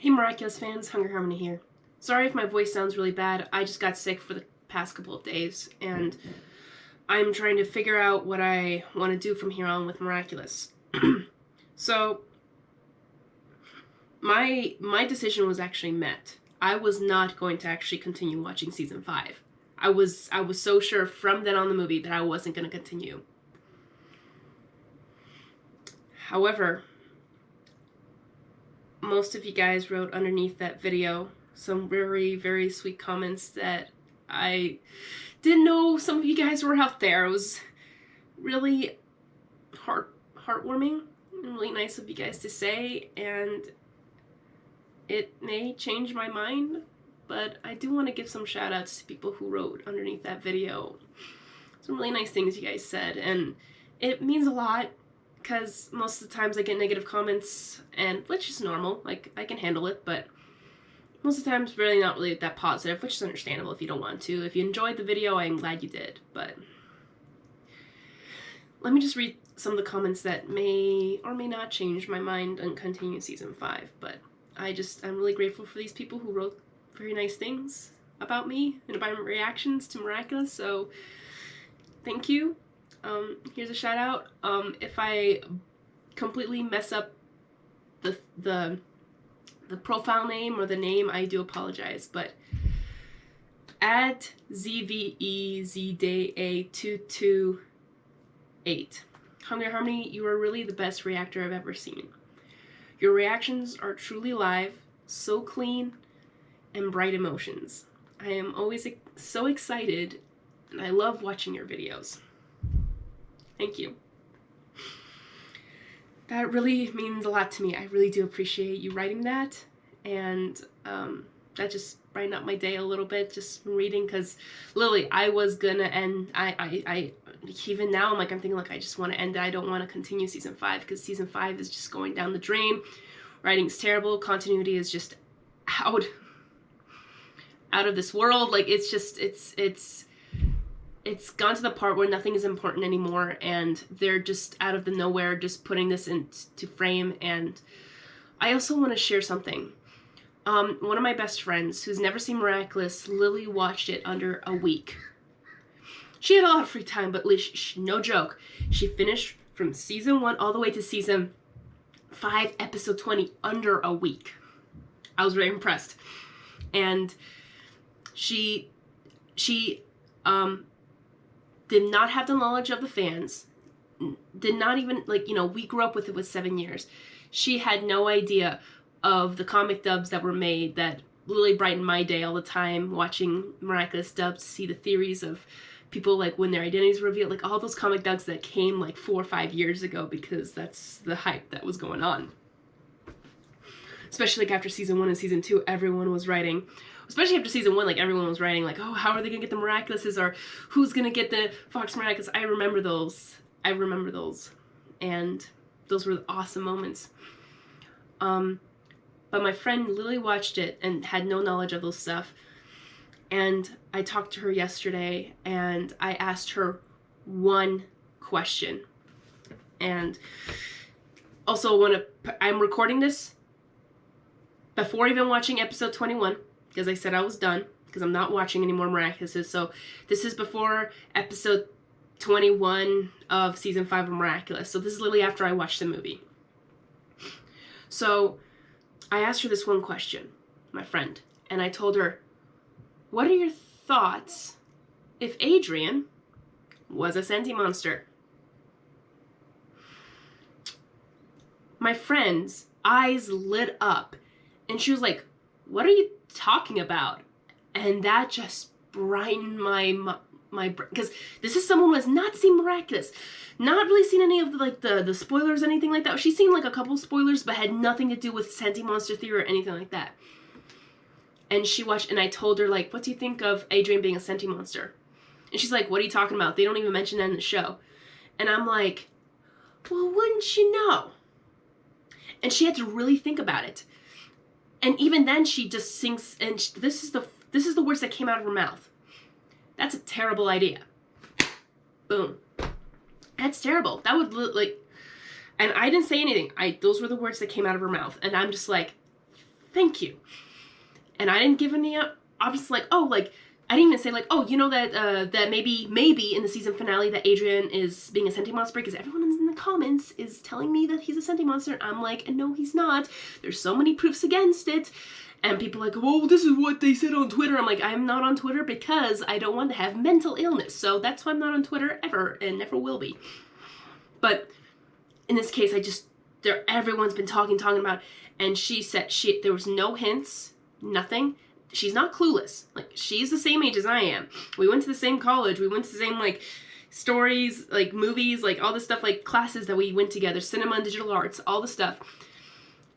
Hey Miraculous fans, Harmony here. Sorry if my voice sounds really bad, I just got sick for the past couple of days, and I'm trying to figure out what I want to do from here on with Miraculous. So, my decision was actually met. I was not going to actually continue watching season 5. I was so sure from then on the movie that I wasn't going to continue. However, most of you guys wrote underneath that video some very, very sweet comments that I didn't know some of you guys were out there. It was really heartwarming and really nice of you guys to say, and it may change my mind, but I do want to give some shout outs to people who wrote underneath that video. Some really nice things you guys said, and it means a lot. Because most of the times I get negative comments, and which is normal, like, I can handle it, but most of the times really not really that positive, which is understandable if you don't want to. If you enjoyed the video, I'm glad you did, but let me just read some of the comments that may or may not change my mind and continue season 5, but I'm really grateful for these people who wrote very nice things about me and about my reactions to Miraculous, so thank you. Here's a shout out. If I completely mess up the profile name or the name, I do apologize, but at ZVEZDA228, Harmony, you are really the best reactor I've ever seen. Your reactions are truly live, so clean, and bright emotions. I am always so excited, and I love watching your videos. Thank you. That really means a lot to me. I really do appreciate you writing that, and that just brightened up my day a little bit, just reading, because literally I was gonna end, I even now I'm thinking I just want to end it. I don't want to continue season 5 because season 5 is just going down the drain. Writing's terrible, continuity is just out of this world. Like, it's just, it's gone to the part where nothing is important anymore, and they're just out of the nowhere just putting this into frame. And I also want to share something. One of my best friends who's never seen Miraculous, Lily, watched it under a week. She had a lot of free time, but no joke, she finished from season 1 all the way to season 5, episode 20, under a week. I was very impressed. And she did not have the knowledge of the fans, did not even, we grew up with it with 7 years. She had no idea of the comic dubs that were made that really brightened my day all the time, watching Miraculous dubs to see the theories of people, when their identities were revealed, all those comic dubs that came 4 or 5 years ago, because that's the hype that was going on. Especially after season 1 and season 2, everyone was writing. Especially after season 1, everyone was writing, oh, how are they gonna get the Miraculouses, or who's gonna get the Fox Miraculous? I remember those. And those were awesome moments. But my friend Lily watched it and had no knowledge of those stuff. And I talked to her yesterday, and I asked her one question. And also I'm recording this before even watching episode 21, because I said I was done, because I'm not watching any more Miraculouses. So this is before episode 21 of season 5 of Miraculous. So this is literally after I watched the movie. So I asked her this one question, my friend, and I told her, what are your thoughts if Adrian was a senti-monster? My friend's eyes lit up, and she was like, what are you talking about? And that just brightened my because this is someone who has not seen Miraculous, not really seen any of the spoilers or anything like that. She's seen a couple spoilers, but had nothing to do with senti-monster theory or anything like that. And she watched, and I told her, what do you think of Adrian being a senti-monster? And she's like, what are you talking about? They don't even mention that in the show. And I'm like, well, wouldn't you know? And she had to really think about it. And even then, she just sinks, and this is the words that came out of her mouth. That's a terrible idea. Boom. That's terrible. That would, and I didn't say anything. Those were the words that came out of her mouth. And I'm just like, thank you. And I didn't give any, obviously, like, oh, like, I didn't even say, like, oh, you know that that maybe in the season finale that Adrian is being a senti-monster, because everyone in the comments is telling me that he's a senti-monster. I'm like, no, he's not. There's so many proofs against it. And people are like, oh, this is what they said on Twitter. I'm like, I'm not on Twitter because I don't want to have mental illness. So that's why I'm not on Twitter ever, and never will be. But in this case, everyone's been talking about, and she said there was no hints, nothing. She's not clueless. Like, she's the same age as I am. We went to the same college. We went to the same, like, stories, like, movies, like, all this stuff, like, classes that we went together, cinema and digital arts, all the stuff.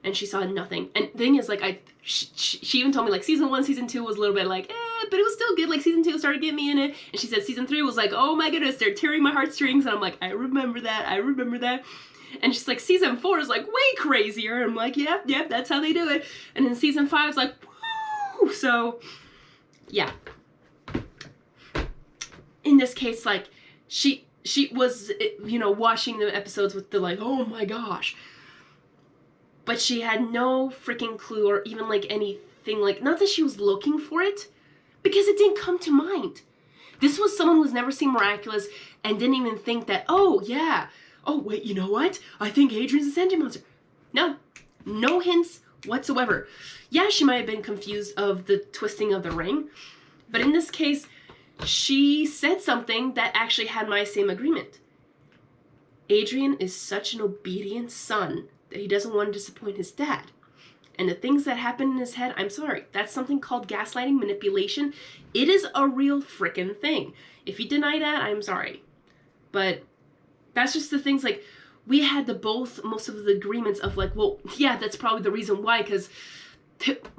And she saw nothing. And the thing is, like, she even told me, like, season 1, season 2 was a little bit, like, but it was still good. Like, season 2 started getting me in it. And she said season 3 was like, oh my goodness, they're tearing my heartstrings. And I'm like, I remember that. And she's like, season 4 is, like, way crazier. I'm like, yep, that's how they do it. And then season 5 is like, woo! So, yeah. In this case, like, she was, you know, watching the episodes with the, like, oh my gosh. But she had no freaking clue or even, like, anything, like, not that she was looking for it, because it didn't come to mind. This was someone who's never seen Miraculous and didn't even think that, oh, yeah, oh, wait, you know what? I think Adrian's a senti-monster. No hints whatsoever. Yeah, she might have been confused of the twisting of the ring, but in this case, she said something that actually had my same agreement. Adrian is such an obedient son that he doesn't want to disappoint his dad. And the things that happen in his head, I'm sorry, that's something called gaslighting, manipulation. It is a real frickin' thing. If you deny that, I'm sorry. But that's just the things, like, we had most of the agreements of, like, well, yeah, that's probably the reason why, because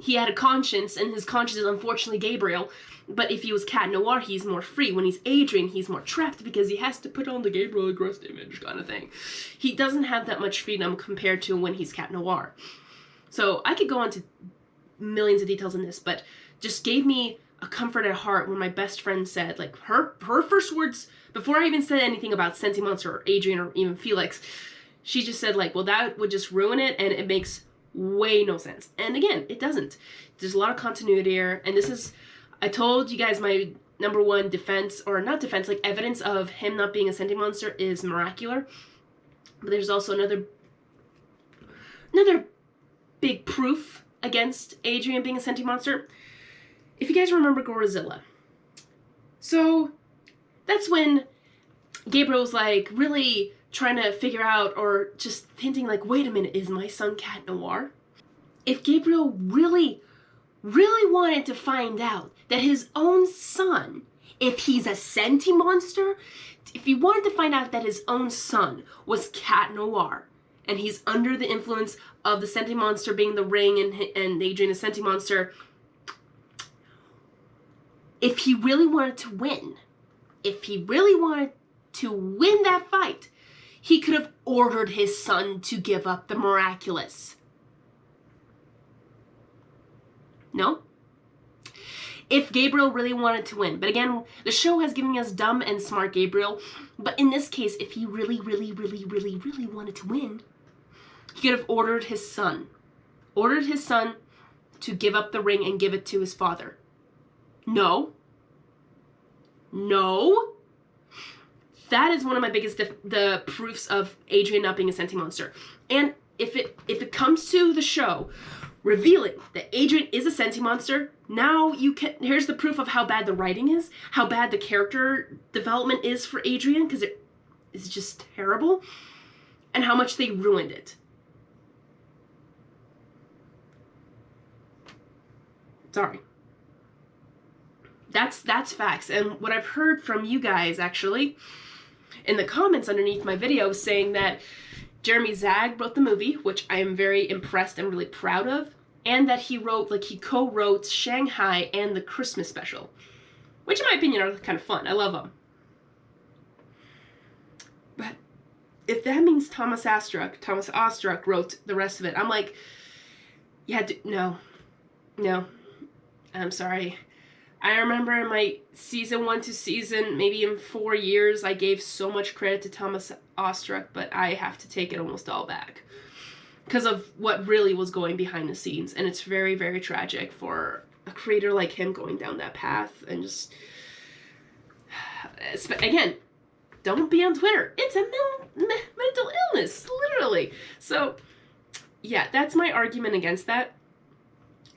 he had a conscience, and his conscience is unfortunately Gabriel. But if he was Cat Noir, he's more free. When he's Adrian, he's more trapped because he has to put on the Gabriel aggressed image kind of thing. He doesn't have that much freedom compared to when he's Cat Noir. So I could go into millions of details in this, but just gave me a comfort at heart when my best friend said, like, her first words, before I even said anything about Senti-Monster or Adrian or even Felix, she just said, like, well, that would just ruin it, and it makes way no sense. And again, it doesn't. There's a lot of continuity here, and this is, I told you guys my number one defense, or not defense, like evidence of him not being a senti-monster is Miraculous. But there's also another big proof against Adrian being a senti-monster. If you guys remember Gorizilla. So that's when Gabriel was like really trying to figure out, or just hinting like, wait a minute, is my son Cat Noir? If Gabriel really wanted to find out that his own son, if he's a senti-monster, if he wanted to find out that his own son was Cat Noir, and he's under the influence of the senti-monster being the ring and Adrian is senti-monster, if he really wanted to win, that fight, he could have ordered his son to give up the Miraculous. No? If Gabriel really wanted to win. But again, the show has given us dumb and smart Gabriel. But in this case, if he really wanted to win, he could have ordered his son. Ordered his son to give up the ring and give it to his father. No. That is one of my biggest the proofs of Adrian not being a senti-monster. And if it comes to the show revealing that Adrian is a senti-monster, now here's the proof of how bad the writing is, how bad the character development is for Adrian, because it is just terrible, and how much they ruined it. Sorry. That's facts. And what I've heard from you guys, actually, in the comments underneath my video, saying that Jeremy Zag wrote the movie, which I am very impressed and really proud of, and that he co-wrote Shanghai and the Christmas special, which in my opinion are kind of fun. I love them. But if that means Thomas Ostruck wrote the rest of it, I'm like, yeah, no, I'm sorry. I remember in my season 1 to season, maybe in 4 years, I gave so much credit to Thomas Ostruck, but I have to take it almost all back. because of what really was going behind the scenes. And it's very, very tragic for a creator like him going down that path. And just, again, don't be on Twitter. It's a mental illness, literally. So, yeah, that's my argument against that.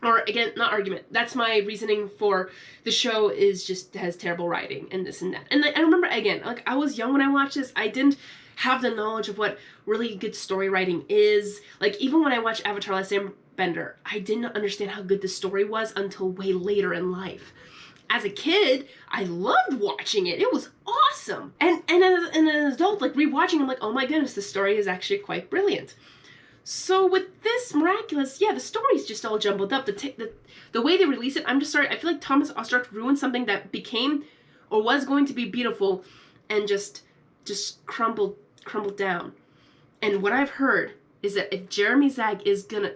Or, again, not argument. That's my reasoning for the show is just has terrible writing and this and that. And I remember, again, like, I was young when I watched this. I didn't have the knowledge of what really good story writing is. Like, even when I watched Avatar Last Airbender, I didn't understand how good the story was until way later in life. As a kid, I loved watching it. It was awesome. And as an adult, like, rewatching, I'm like, oh my goodness, the story is actually quite brilliant. So with this Miraculous, yeah, the story's just all jumbled up. The way they release it, I'm just sorry. I feel like Thomas Osterach ruined something that became or was going to be beautiful and just crumbled down. And what I've heard is that if Jeremy Zag is gonna,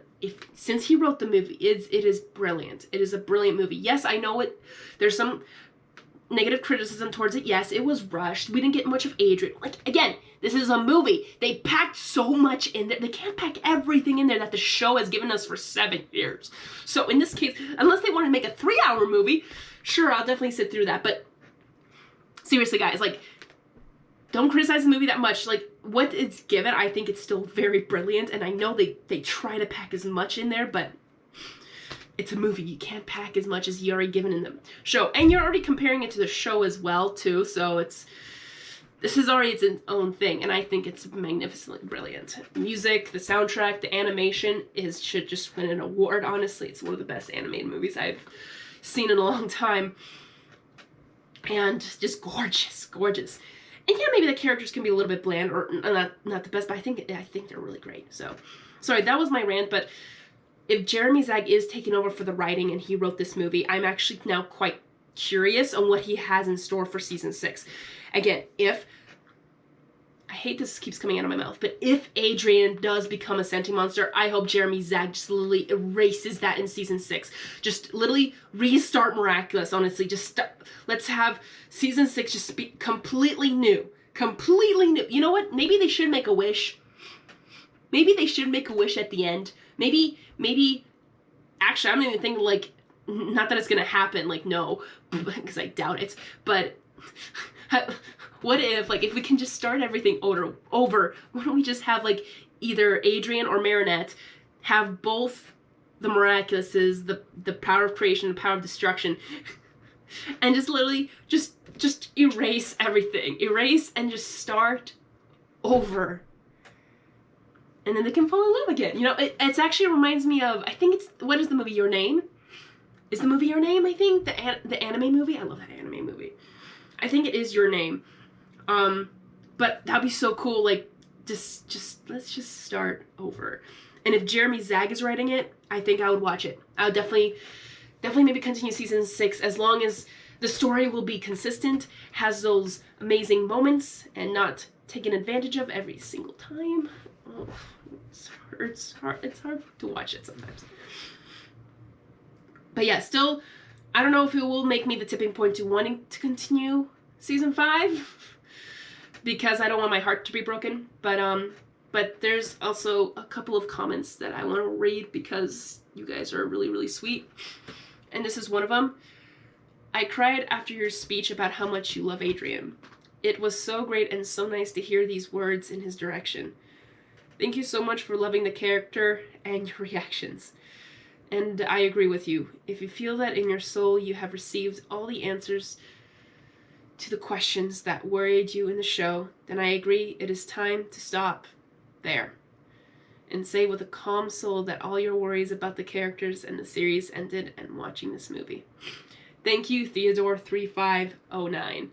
since he wrote the movie, it is brilliant. It is a brilliant movie. Yes, I know it. There's some negative criticism towards it. Yes, it was rushed. We didn't get much of Adrian. Like, again, this is a movie. They packed so much in there. They can't pack everything in there that the show has given us for 7 years. So in this case, unless they want to make a 3-hour movie, sure, I'll definitely sit through that. But seriously, guys, like, don't criticize the movie that much. Like, what it's given, I think it's still very brilliant. And I know they try to pack as much in there, but it's a movie. You can't pack as much as you already given in the show. And you're already comparing it to the show as well, too. So this is already its own thing. And I think it's magnificently brilliant. The music, the soundtrack, the animation should just win an award. Honestly, it's one of the best animated movies I've seen in a long time. And just gorgeous, gorgeous. And yeah, maybe the characters can be a little bit bland or not the best, but I think they're really great. So, sorry, that was my rant, but if Jeremy Zag is taking over for the writing and he wrote this movie, I'm actually now quite curious on what he has in store for season 6. Again, I hate this keeps coming out of my mouth, but if Adrian does become a senti-monster, I hope Jeremy Zag just literally erases that in season 6. Just literally restart Miraculous, honestly. Let's have season 6 just be completely new. Completely new. You know what? Maybe they should make a wish. Maybe they should make a wish at the end. Maybe, actually, I don't even think, like, not that it's gonna happen, like, no, because I doubt it, but what if, like, if we can just start everything over, why don't we just have, like, either Adrian or Marinette have both the Miraculouses, the power of creation, the power of destruction, and just literally just erase everything. Erase and just start over. And then they can fall in love again. You know, it actually reminds me of, I think it's, what is the movie, Your Name? Is the movie Your Name, I think? The anime movie? I love that anime movie. I think it is Your Name. But that'd be so cool, like, let's just start over. And if Jeremy Zag is writing it, I think I would watch it. I would definitely maybe continue season 6, as long as the story will be consistent, has those amazing moments, and not taken advantage of every single time. Oh, it's hard to watch it sometimes. But yeah, still, I don't know if it will make me the tipping point to wanting to continue season 5, because I don't want my heart to be broken. But there's also a couple of comments that I want to read because you guys are really, really sweet. And this is one of them. I cried after your speech about how much you love Adrian. It was so great and so nice to hear these words in his direction. Thank you so much for loving the character and your reactions. And I agree with you. If you feel that in your soul you have received all the answers to the questions that worried you in the show, then I agree it is time to stop there and say with a calm soul that all your worries about the characters and the series ended and watching this movie. Thank you, Theodore3509.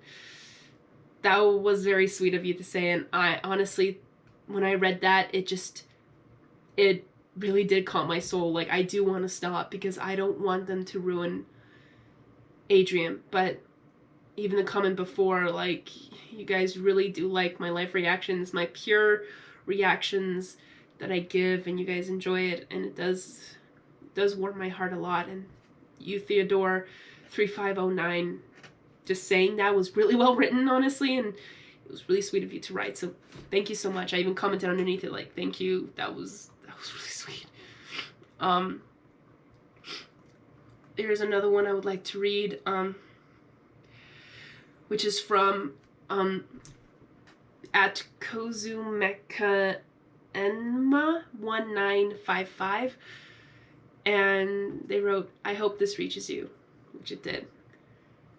That was very sweet of you to say, and I honestly, when I read that, it really did calm my soul. Like, I do want to stop because I don't want them to ruin Adrian. But even the comment before, like, you guys really do like my live reactions, my pure reactions that I give, and you guys enjoy it, and it does warm my heart a lot. And you, Theodore3509, just saying that was really well written, honestly, and it was really sweet of you to write. So thank you so much. I even commented underneath it, like, thank you. That was That was really sweet. There's another one I would like to read, which is from at Kozumeka-enma1955, and they wrote, "I hope this reaches you," which it did.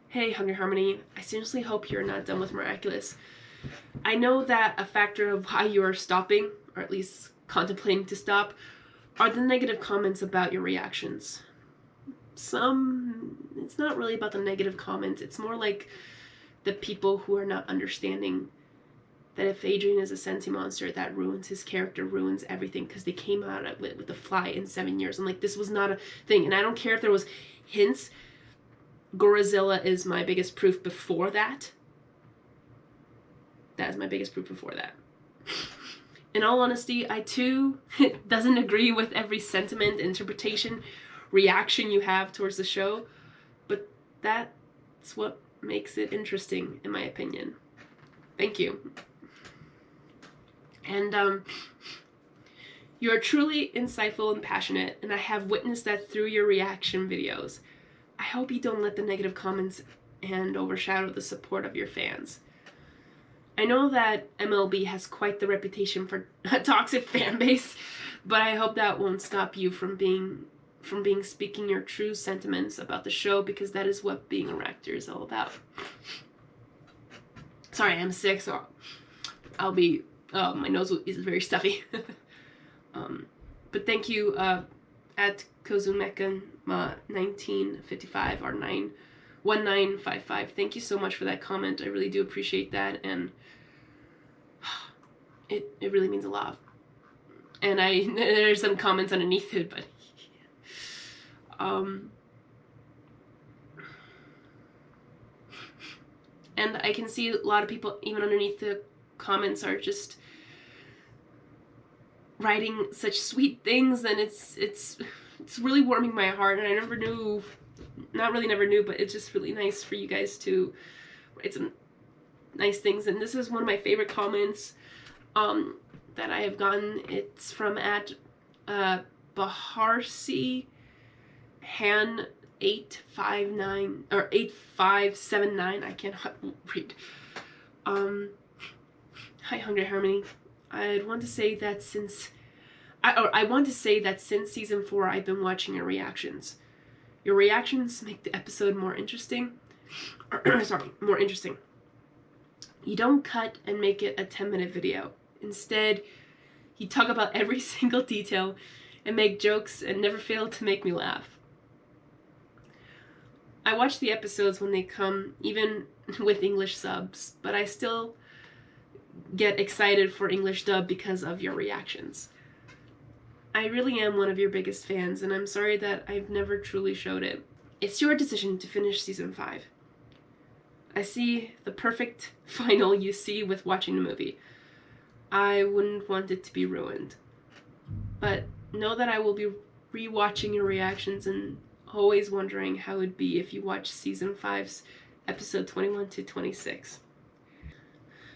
"Hey, Hungry Harmony, I seriously hope you're not done with Miraculous. I know that a factor of why you are stopping, or at least contemplating to stop, are the negative comments about your reactions. It's not really about the negative comments, it's more like the people who are not understanding that if Adrian is a senti-monster, that ruins his character, ruins everything, because they came out of it with the Fly in 7 years. And like, this was not a thing. And I don't care if there was hints. Gorizilla is my biggest proof before that. That is my biggest proof before that. In all honesty, I too doesn't agree with every sentiment, interpretation, reaction you have towards the show, but that's what makes it interesting, in my opinion. Thank you. And you are truly insightful and passionate, and I have witnessed that through your reaction videos. I hope you don't let the negative comments and overshadow the support of your fans. I know that MLB has quite the reputation for a toxic fan base, but I hope that won't stop you from speaking your true sentiments about the show, because that is what being a reactor is all about. Sorry, I'm sick, so I'll be, my nose is very stuffy. But thank you, at Kozumeka-1955 or 1955. Thank you so much for that comment. I really do appreciate that, and it really means a lot. And there's some comments underneath it, but and I can see a lot of people even underneath the comments are just writing such sweet things, and it's really warming my heart. And I never knew, but it's just really nice for you guys to write some nice things. And this is one of my favorite comments that I have gotten. It's from at Baharsi Han 859 or 8579. I cannot read. Hi, Hungry Harmony. I want to say that since season 4, I've been watching your reactions. Your reactions make the episode more interesting. More interesting. You don't cut and make it a 10-minute video. Instead, you talk about every single detail and make jokes and never fail to make me laugh. I watch the episodes when they come, even with English subs, but I still get excited for English dub because of your reactions. I really am one of your biggest fans, and I'm sorry that I've never truly showed it. It's your decision to finish season 5. I see the perfect final you see with watching the movie. I wouldn't want it to be ruined. But know that I will be re-watching your reactions and always wondering how it would be if you watched season 5's episode 21 to 26.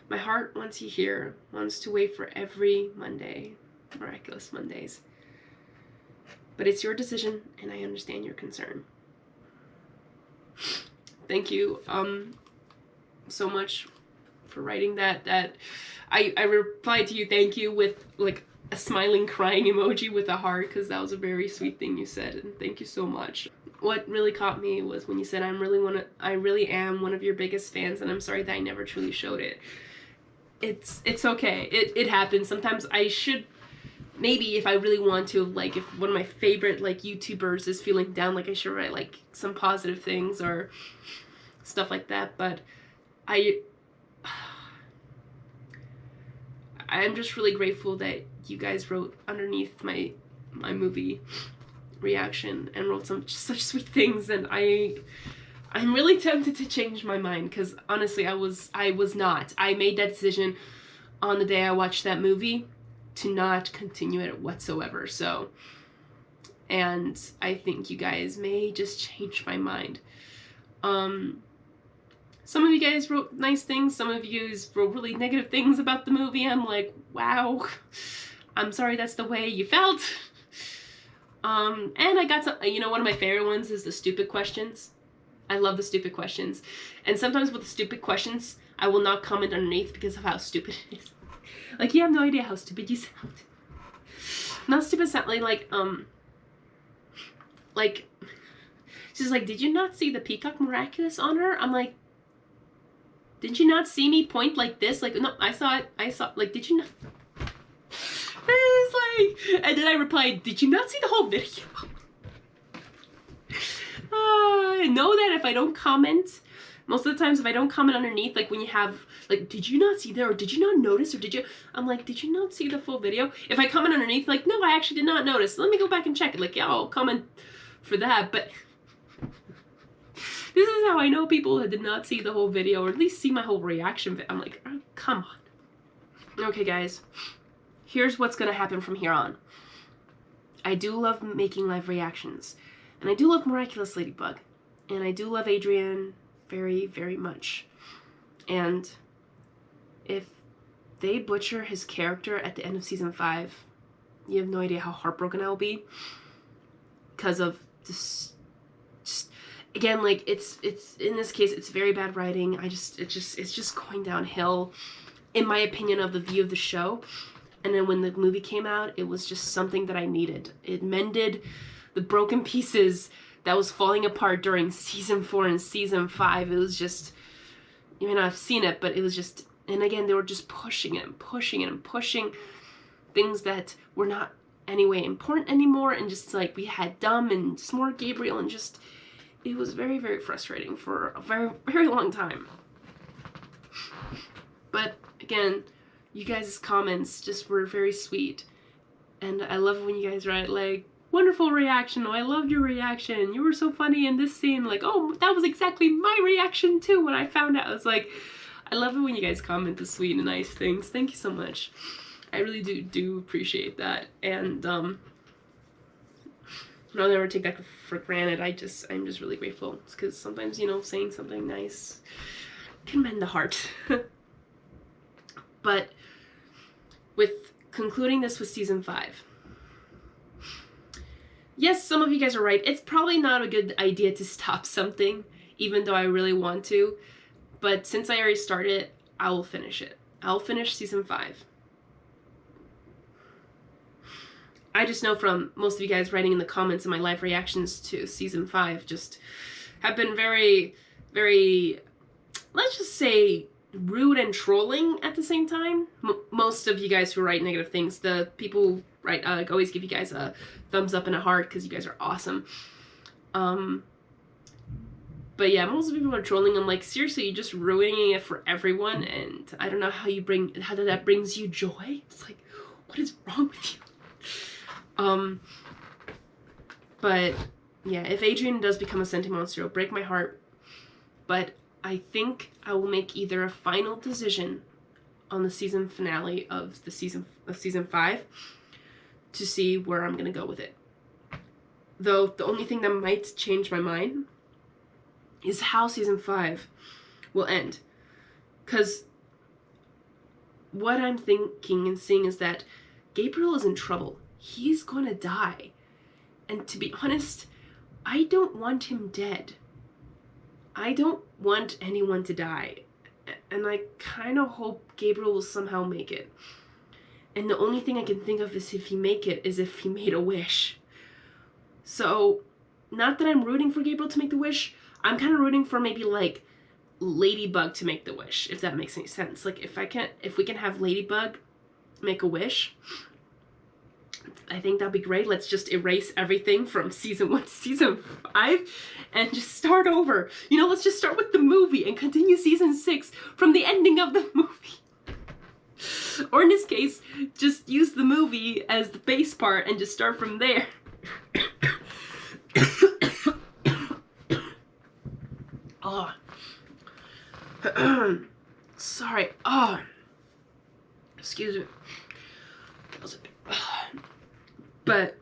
My heart, once you hear, wants to wait for every Monday, Miraculous Mondays. But it's your decision, and I understand your concern. Thank you so much for writing that. I replied to you thank you with like a smiling crying emoji with a heart, because that was a very sweet thing you said, and thank you so much. What really caught me was when you said I really am one of your biggest fans, and I'm sorry that I never truly showed it. It's okay. It happens. Sometimes I should, maybe if I really want to, like if one of my favorite like YouTubers is feeling down, like I should write like some positive things or stuff like that, but I'm just really grateful that you guys wrote underneath my movie reaction and wrote such sweet things, and I'm really tempted to change my mind, because honestly I was not. I made that decision on the day I watched that movie to not continue it whatsoever. So, and I think you guys may just change my mind. Some of you guys wrote nice things, some of you wrote really negative things about the movie. I'm like, wow, I'm sorry that's the way you felt. And I got some, you know, one of my favorite ones is the stupid questions. I love the stupid questions. And sometimes with the stupid questions, I will not comment underneath because of how stupid it is. Like, you have no idea how stupid you sound. Not stupid sound, like, she's like, did you not see the peacock miraculous on her? I'm like, did you not see me point like this? Like, no, I saw it. Like, did you not? It's like, and then I replied, did you not see the whole video? I know that if I don't comment, most of the times if I don't comment underneath, like when you have, like, did you not see that, or did you not notice, or did you, I'm like, did you not see the full video? If I comment underneath, like, no, I actually did not notice. Let me go back and check it. Like, yeah, I'll comment for that, but this is how I know people did not see the whole video, or at least see my whole reaction. I'm like, oh, come on. Okay, guys, here's what's gonna happen from here on. I do love making live reactions, and I do love Miraculous Ladybug, and I do love Adrian very, very much. And if they butcher his character at the end of season 5, you have no idea how heartbroken I'll be. Because of this, just again, like, it's in this case, it's very bad writing. It's just going downhill, in my opinion, of the view of the show. And then when the movie came out, it was just something that I needed. It mended the broken pieces that was falling apart during season 4 and season 5. It was just, you may not have seen it, but it was just, and again, they were just pushing it and pushing it and pushing things that were not anyway important anymore, and just like, we had Dumb and just more Gabriel, and just, it was very, very frustrating for a very, very long time. But again, you guys' comments just were very sweet, and I love when you guys write like, wonderful reaction, oh, I loved your reaction, you were so funny in this scene, like, oh, that was exactly my reaction too when I found out. It's like, I love it when you guys comment the sweet and nice things. Thank you so much. I really do appreciate that, and I'll never take that for granted. I'm just really grateful, because sometimes, you know, saying something nice can mend the heart. But with concluding this with season 5, yes, some of you guys are right. It's probably not a good idea to stop something, even though I really want to. But since I already started, I will finish it. I'll finish season 5. I just know from most of you guys writing in the comments in my live reactions to season 5 just have been very, very, let's just say, rude and trolling at the same time. Most of you guys who write negative things, the people who write, always give you guys a thumbs up and a heart because you guys are awesome. But yeah, most people are trolling. I'm like, seriously, you're just ruining it for everyone, and I don't know how that brings you joy. It's like, what is wrong with you? But yeah, if Adrian does become a senti-monster, it'll break my heart. But I think I will make either a final decision on the season finale of season 5 to see where I'm gonna go with it. Though the only thing that might change my mind is how season 5 will end. Because what I'm thinking and seeing is that Gabriel is in trouble. He's gonna die. And to be honest, I don't want him dead. I don't want anyone to die. And I kind of hope Gabriel will somehow make it. And the only thing I can think of is if he made a wish. So, not that I'm rooting for Gabriel to make the wish. I'm kind of rooting for maybe like Ladybug to make the wish, if that makes any sense. Like, if we can have Ladybug make a wish, I think that'd be great. Let's just erase everything from season 1 to season 5 and just start over. You know, let's just start with the movie and continue season 6 from the ending of the movie. Or in this case, just use the movie as the base part and just start from there. Oh. Sorry. Oh. Excuse me. That was a bit... But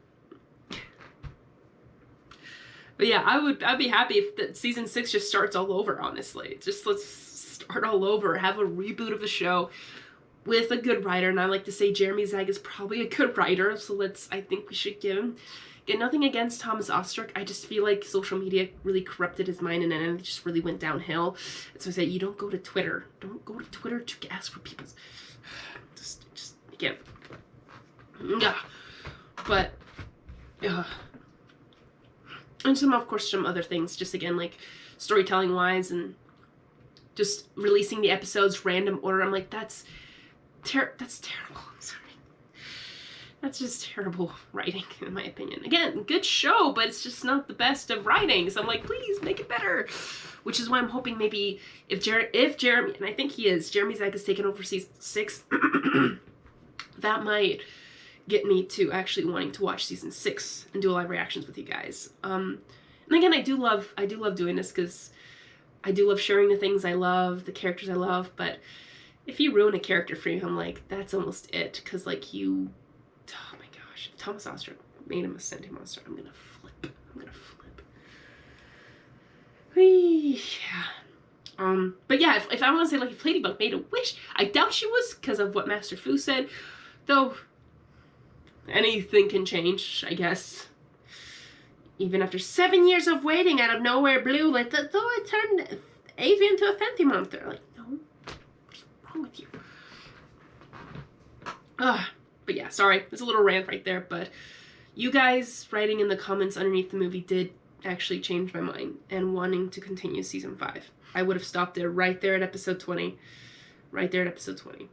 yeah, I'd be happy if the season 6 just starts all over, honestly. Just let's start all over, have a reboot of the show with a good writer, and I like to say Jeremy Zag is probably a good writer, so I think we should give him. Again, nothing against Thomas Ostruck, I just feel like social media really corrupted his mind, and then it just really went downhill. And so I said, you don't go to Twitter. Don't go to Twitter to ask for people's... Just again. Yeah. But, and of course, some other things, just again, like, storytelling-wise, and just releasing the episodes random order. I'm like, that's terrible. I'm sorry. That's just terrible writing, in my opinion. Again, good show, but it's just not the best of writing. So I'm like, please make it better. Which is why I'm hoping maybe if Jeremy, and I think he is, Jeremy Zag has taken over season 6, that might get me to actually wanting to watch season 6 and do live reactions with you guys. And again, I do love doing this because I do love sharing the things I love, the characters I love, but if you ruin a character for me, I'm like, that's almost it. Because, like, oh my gosh, if Thomas Ostruck made him a senti-monster, I'm gonna flip. Yeah. But yeah, if I want to say, like, if Ladybug made a wish, I doubt she was because of what Master Fu said, though anything can change, I guess. Even after 7 years of waiting, out of nowhere, blue, like, though I turned Avi into a senti-monster. Like, no, what's wrong with you? But yeah, sorry, it's a little rant right there, but you guys writing in the comments underneath the movie did actually change my mind and wanting to continue season 5. I would have stopped there, right there at episode 20. Right there at episode 20.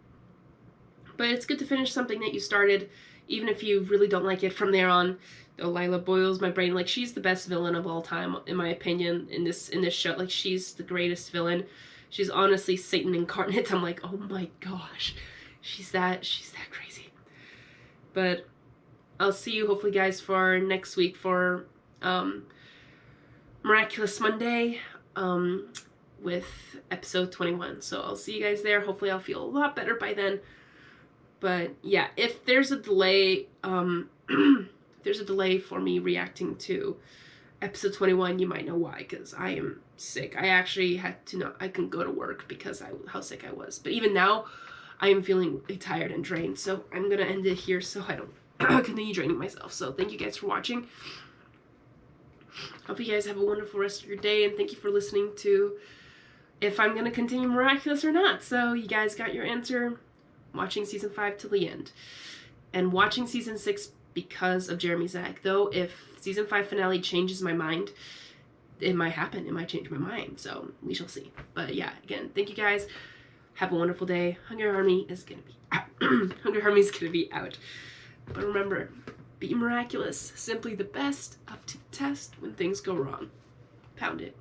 But it's good to finish something that you started, even if you really don't like it from there on. Though Lila boils my brain, like, she's the best villain of all time, in my opinion, in this show. Like, she's the greatest villain. She's honestly Satan incarnate. I'm like, oh my gosh, she's that crazy. But I'll see you hopefully, guys, for next week for Miraculous Monday with episode 21. So I'll see you guys there. Hopefully I'll feel a lot better by then. But yeah, if there's a delay, there's a delay for me reacting to episode 21, you might know why, because I am sick. I actually had to I couldn't go to work because how sick I was. But even now, I am feeling tired and drained, so I'm gonna end it here so I don't continue draining myself. So thank you guys for watching. Hope you guys have a wonderful rest of your day, and thank you for listening to if I'm gonna continue Miraculous or not. So you guys got your answer, watching season 5 till the end, and watching season 6 because of Jeremy Zag. Though if season 5 finale changes my mind, it might happen. It might change my mind. So we shall see. But yeah, again, thank you guys. Have a wonderful day. Hungry Army is gonna be out. Hungry Army is gonna be out. But remember, be miraculous. Simply the best, up to the test when things go wrong. Pound it.